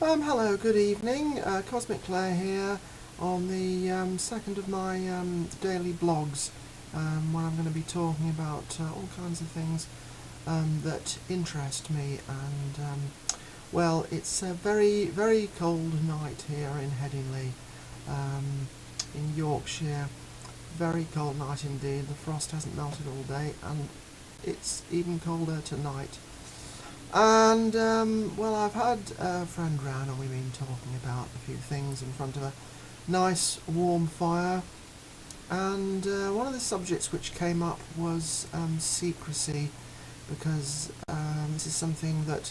Hello, good evening. Cosmic Claire here on the second of my daily blogs, where I'm going to be talking about all kinds of things that interest me. And well, it's a very, very cold night here in Headingley, in Yorkshire. Very cold night indeed. The frost hasn't melted all day, and it's even colder tonight. And, well, I've had a friend round and we've been talking about a few things in front of a nice warm fire. And one of the subjects which came up was secrecy, because this is something that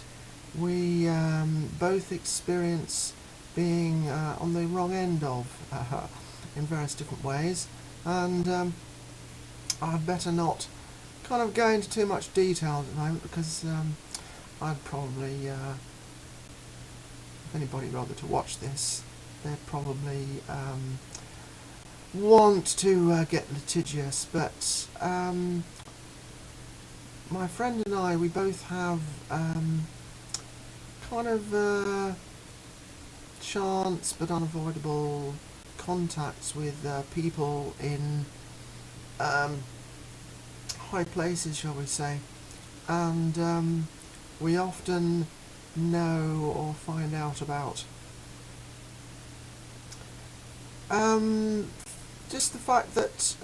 we both experience being on the wrong end of in various different ways. And I'd better not kind of go into too much detail at the moment, because I'd probably, if anybody bothered to watch this, they'd probably want to get litigious. But my friend and I, we both have kind of chance but unavoidable contacts with people in high places, shall we say, and we often know or find out about just the fact that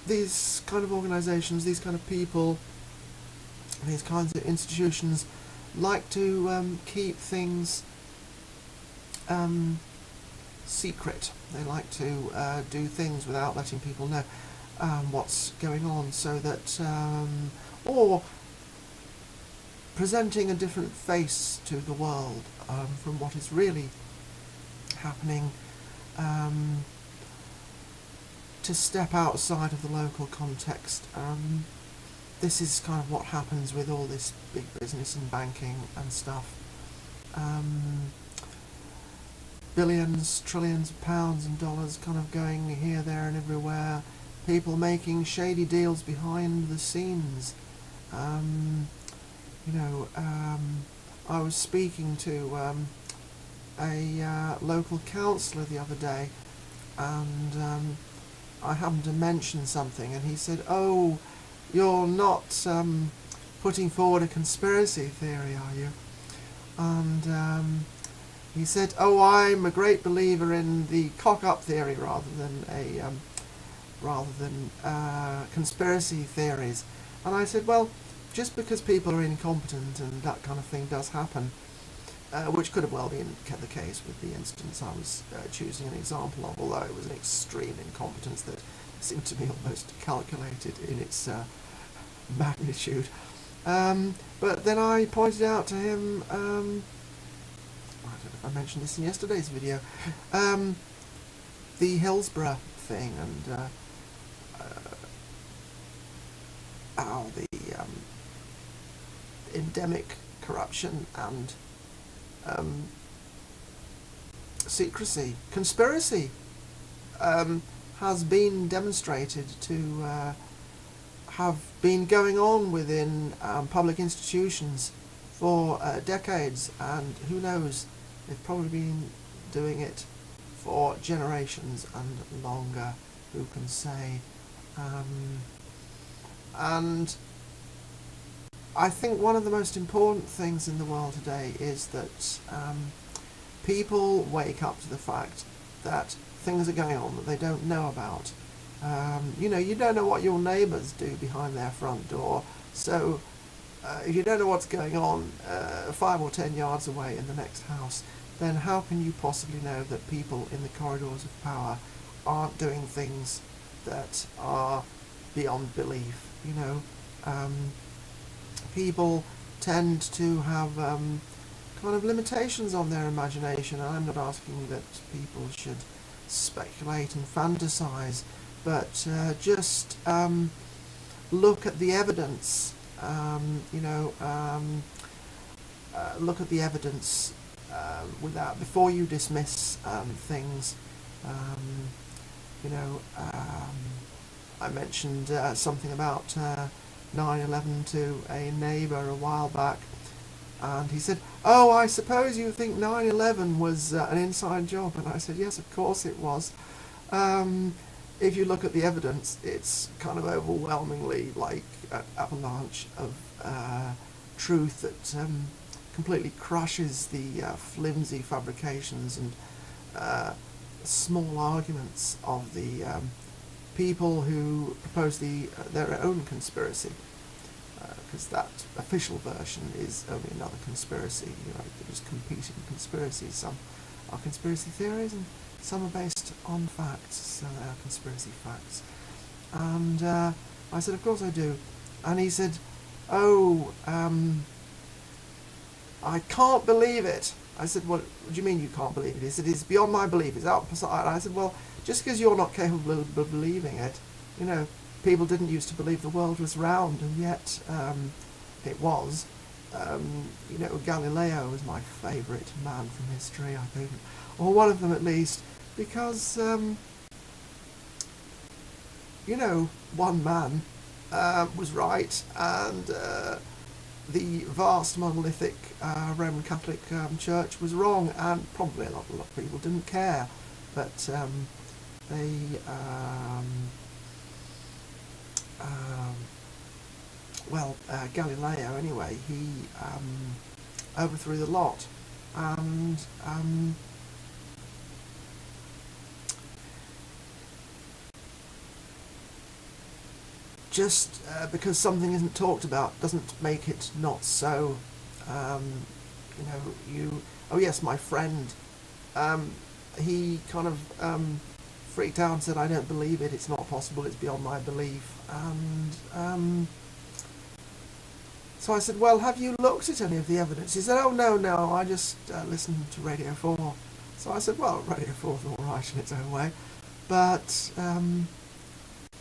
these kind of organisations, these kind of people, these kinds of institutions like to keep things secret. They like to do things without letting people know what's going on, so that or presenting a different face to the world from what is really happening, to step outside of the local context. This is kind of what happens with all this big business and banking and stuff. Billions, trillions of pounds and dollars kind of going here, there and everywhere. People making shady deals behind the scenes. I was speaking to a local councillor the other day, and I happened to mention something, and he said, "Oh, you're not putting forward a conspiracy theory, are you?" And he said, "Oh, I'm a great believer in the cock-up theory rather than conspiracy theories." And I said, well, just because people are incompetent and that kind of thing does happen, which could have well been the case with the instance I was choosing an example of, although it was an extreme incompetence that seemed to me almost calculated in its magnitude. But then I pointed out to him, I don't know if I mentioned this in yesterday's video, the Hillsborough thing, and how the endemic corruption and secrecy, conspiracy has been demonstrated to have been going on within public institutions for decades, and who knows, they've probably been doing it for generations and longer, who can say. And I think one of the most important things in the world today is that people wake up to the fact that things are going on that they don't know about. You don't know what your neighbours do behind their front door, so if you don't know what's going on 5 or 10 yards away in the next house, then how can you possibly know that people in the corridors of power aren't doing things that are beyond belief? People tend to have kind of limitations on their imagination. I'm not asking that people should speculate and fantasize, but just look at the evidence. Look at the evidence before you dismiss things. I mentioned something about 9/11 to a neighbour a while back, And he said, "Oh, I suppose you think 9/11 was an inside job?" And I said, "Yes, of course it was. If you look at the evidence, it's kind of overwhelmingly like an avalanche of truth that completely crushes the flimsy fabrications and small arguments of the people who propose their own conspiracy, because that official version is only another conspiracy. They're just competing conspiracies. Some are conspiracy theories and some are based on facts, so they are conspiracy facts." And I said, "Of course I do." And he said, "Oh, I can't believe it." I said, "What do you mean you can't believe it?" He said, "It's beyond my belief. It's outside." I said, "Well, just because you're not capable of believing it, people didn't used to believe the world was round, and yet it was. Galileo was my favourite man from history, I think, or one of them at least, because, one man was right, and the vast monolithic Roman Catholic Church was wrong, and probably a lot of people didn't care, but they Galileo anyway, he overthrew the lot, and just because something isn't talked about doesn't make it not so. Oh yes, my friend, he kind of freaked out and said, "I don't believe it, it's not possible, it's beyond my belief." And so I said, "Well, have you looked at any of the evidence?" He said, "Oh, no, I just listened to Radio 4. So I said, "Well, Radio 4's all right in its own way, but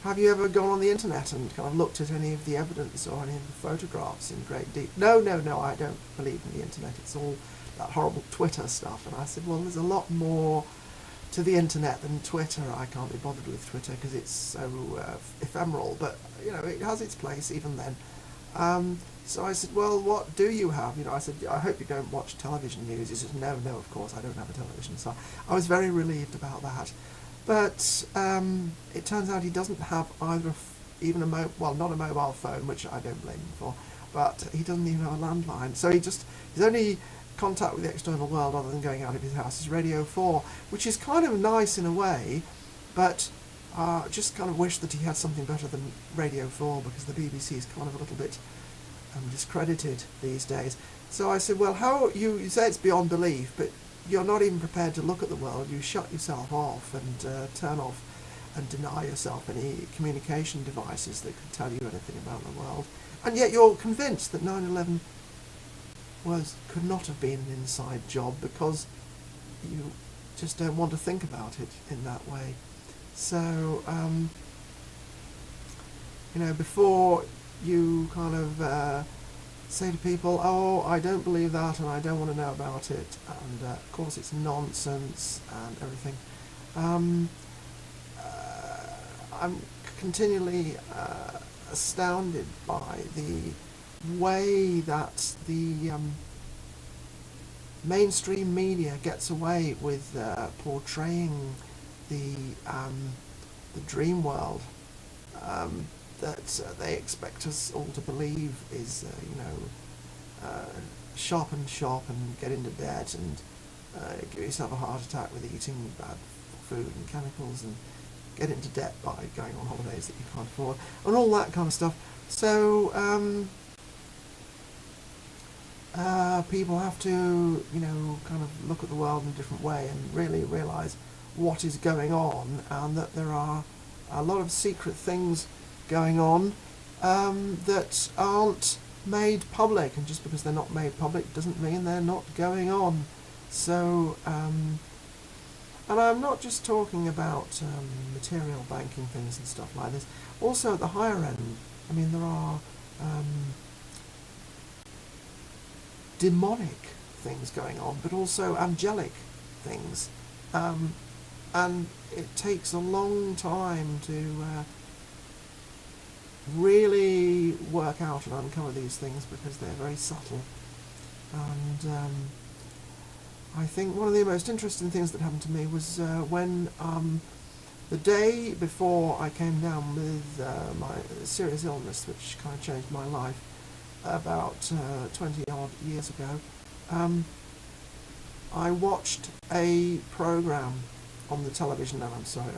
have you ever gone on the internet and kind of looked at any of the evidence or any of the photographs in great detail?" No, I don't believe in the internet. It's all that horrible Twitter stuff." And I said, "Well, there's a lot more to the internet than Twitter. I can't be bothered with Twitter because it's so ephemeral, but it has its place even then." So I said, "Well, what do you have?" I said, "I hope you don't watch television news." He said, No, of course I don't have a television." So I was very relieved about that. But it turns out he doesn't have either, even not a mobile phone, which I don't blame him for, but he doesn't even have a landline. So his only contact with the external world, other than going out of his house, is Radio 4, which is kind of nice in a way, but just kind of wish that he had something better than Radio 4, because the BBC is kind of a little bit discredited these days. So I said, "Well, how you say it's beyond belief, but you're not even prepared to look at the world. You shut yourself off and turn off and deny yourself any communication devices that could tell you anything about the world. And yet you're convinced that 9/11 could not have been an inside job because you just don't want to think about it in that way." So, before you kind of say to people, "Oh, I don't believe that and I don't want to know about it, and of course it's nonsense and everything," I'm continually astounded by the way that the mainstream media gets away with portraying the Dreamworld that they expect us all to believe is, shop and get into debt and give yourself a heart attack with eating bad food and chemicals and get into debt by going on holidays that you can't afford and all that kind of stuff. So people have to, kind of look at the world in a different way and really realise what is going on, and that there are a lot of secret things going on that aren't made public, and just because they're not made public doesn't mean they're not going on. So, and I'm not just talking about material banking things and stuff like this. Also at the higher end, I mean, there are demonic things going on, but also angelic things. And it takes a long time to really work out and uncover these things because they're very subtle. And I think one of the most interesting things that happened to me was when the day before I came down with my serious illness, which kind of changed my life about 20 odd years ago, I watched a program on the television, and I'm sorry,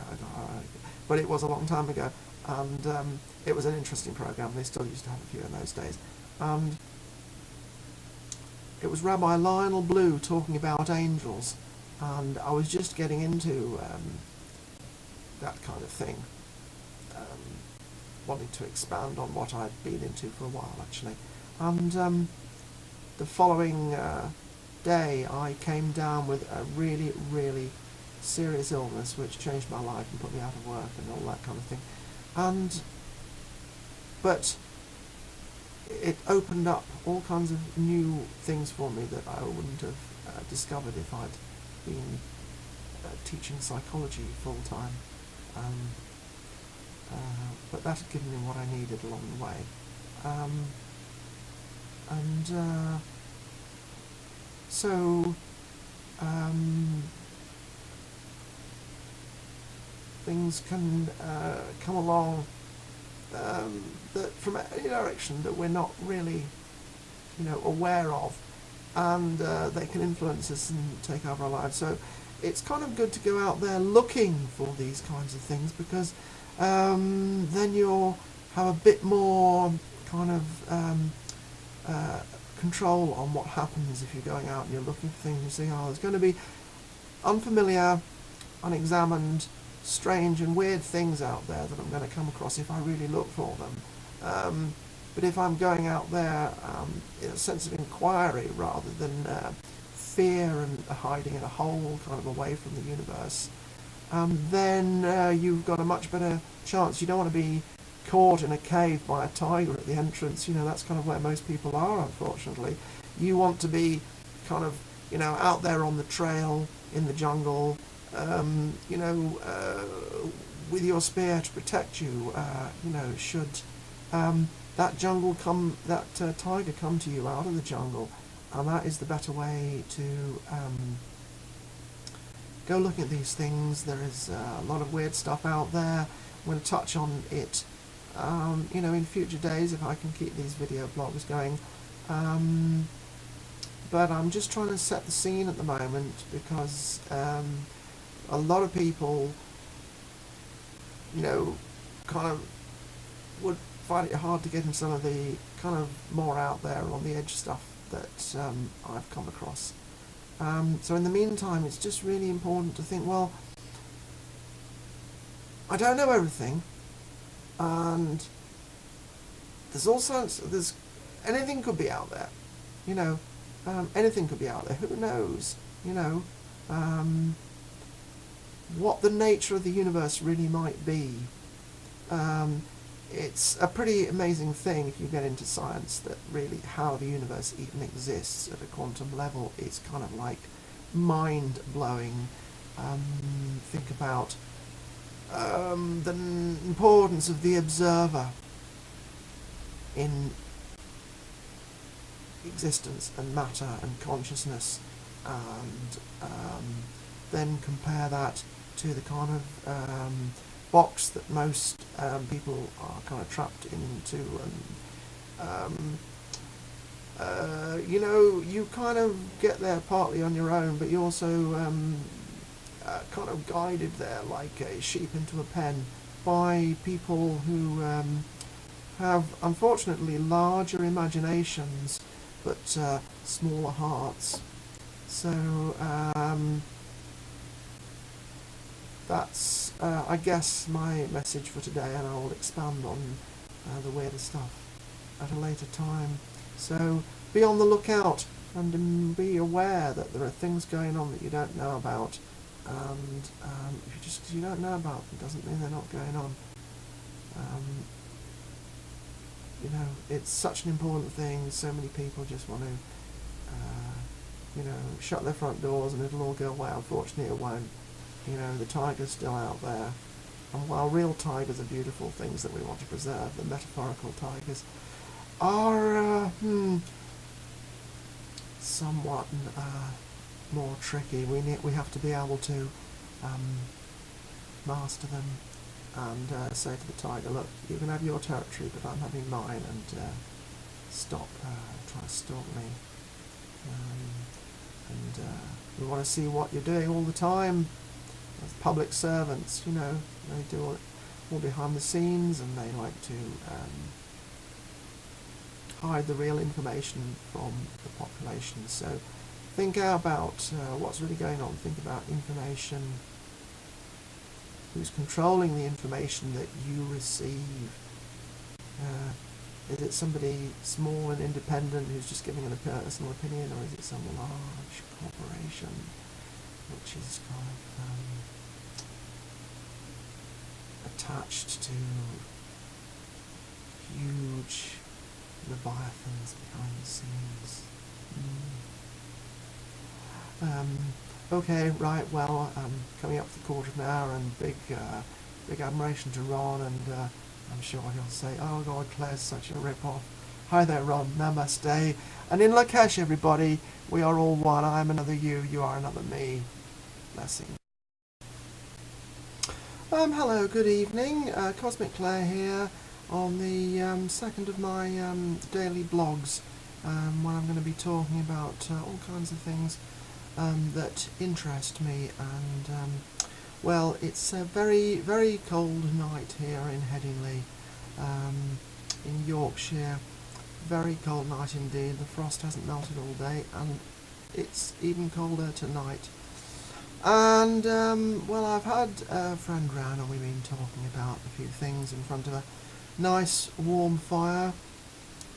but it was a long time ago, and it was an interesting program. They still used to have a few in those days. And it was Rabbi Lionel Blue talking about angels, and I was just getting into that kind of thing, wanting to expand on what I'd been into for a while, actually. And the following day I came down with a really, really serious illness which changed my life and put me out of work and all that kind of thing. But it opened up all kinds of new things for me that I wouldn't have discovered if I'd been teaching psychology full time. But that had given me what I needed along the way. So things can come along that from any direction that we're not really, aware of, and they can influence us and take over our lives. So it's kind of good to go out there looking for these kinds of things, because then you'll have a bit more kind of control on what happens if you're going out and you're looking for things. You see, there's going to be unfamiliar, unexamined, strange and weird things out there that I'm going to come across if I really look for them. But if I'm going out there in a sense of inquiry rather than fear and hiding in a hole kind of away from the universe, then you've got a much better chance. You don't want to be caught in a cave by a tiger at the entrance. That's kind of where most people are, unfortunately. You want to be kind of, out there on the trail, in the jungle, with your spear to protect you, should that tiger come to you out of the jungle. And that is the better way to go looking at these things. There is a lot of weird stuff out there. I'm going to touch on it in future days if I can keep these video blogs going. But I'm just trying to set the scene at the moment, because a lot of people, kind of would find it hard to get in some of the kind of more out there on the edge stuff that I've come across. So in the meantime, it's just really important to think, well, I don't know everything, and there's anything could be out there, anything could be out there. Who knows, what the nature of the universe really might be. It's a pretty amazing thing if you get into science, that really how the universe even exists at a quantum level is kind of like mind-blowing. Think about the importance of the observer in existence and matter and consciousness, and then compare that to the kind of box that most people are kind of trapped into, and you kind of get there partly on your own, but you also kind of guided there like a sheep into a pen by people who have unfortunately larger imaginations but smaller hearts. So that's, I guess, my message for today, and I will expand on the weirder stuff at a later time. So be on the lookout, and be aware that there are things going on that you don't know about, and if you don't know about them, doesn't mean they're not going on. It's such an important thing. So many people just want to shut their front doors and it'll all go away. Unfortunately it won't. The tiger's still out there, and while real tigers are beautiful things that we want to preserve, the metaphorical tigers are somewhat more tricky. We have to be able to master them and say to the tiger, look, you can have your territory, but I'm having mine, and stop trying to stalk me. We want to see what you're doing all the time. As public servants, you know, they do all behind the scenes, and they like to hide the real information from the population. So think about what's really going on. Think about information. Who's controlling the information that you receive? Is it somebody small and independent who's just giving a personal opinion, or is it some large corporation which is kind of attached to huge leviathans behind the scenes? Okay, right, well, coming up to the quarter of an hour, and big admiration to Ron, and I'm sure he'll say, oh God, Claire's such a rip-off. Hi there, Ron, namaste. And in Lakesh, everybody, we are all one. I am another you, you are another me. Blessing. Hello, good evening. Cosmic Claire here on the second of my daily blogs, where I'm going to be talking about all kinds of things that interest me. And well, it's a very, very cold night here in Headingley, in Yorkshire. Very cold night indeed. The frost hasn't melted all day, and it's even colder tonight. And well, I've had a friend round, and we've been talking about a few things in front of a nice warm fire.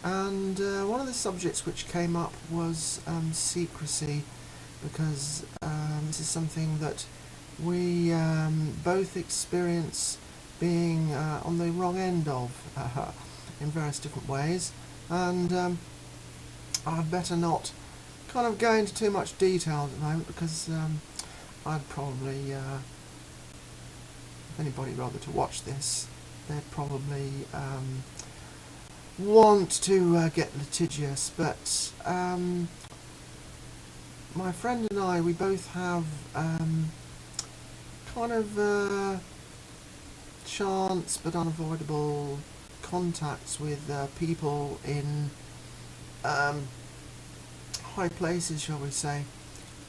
And one of the subjects which came up was secrecy, because this is something that we both experience being on the wrong end of in various different ways. And I'd better not kind of go into too much detail at the moment, because I'd probably, if anybody bothered to watch this, they'd probably want to get litigious. But my friend and I, we both have kind of chance but unavoidable contacts with people in high places, shall we say,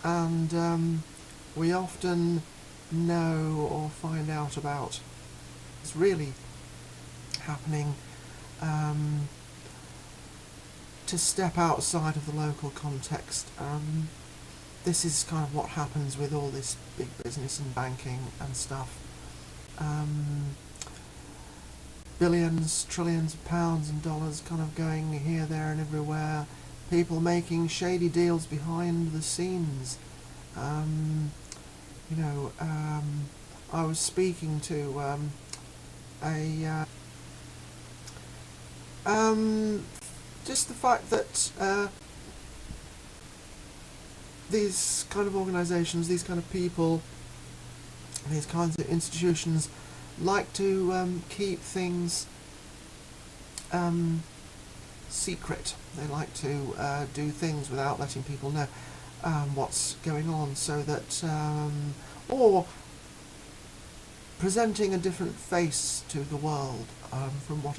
and we often know or find out about what's really happening, to step outside of the local context. This is kind of what happens with all this big business and banking and stuff. Billions, trillions of pounds and dollars kind of going here, there and everywhere. People making shady deals behind the scenes. You know, I was speaking to just the fact that these kind of organisations, these kind of people, these kinds of institutions like to keep things secret. They like to do things without letting people know what's going on, so that or presenting a different face to the world from what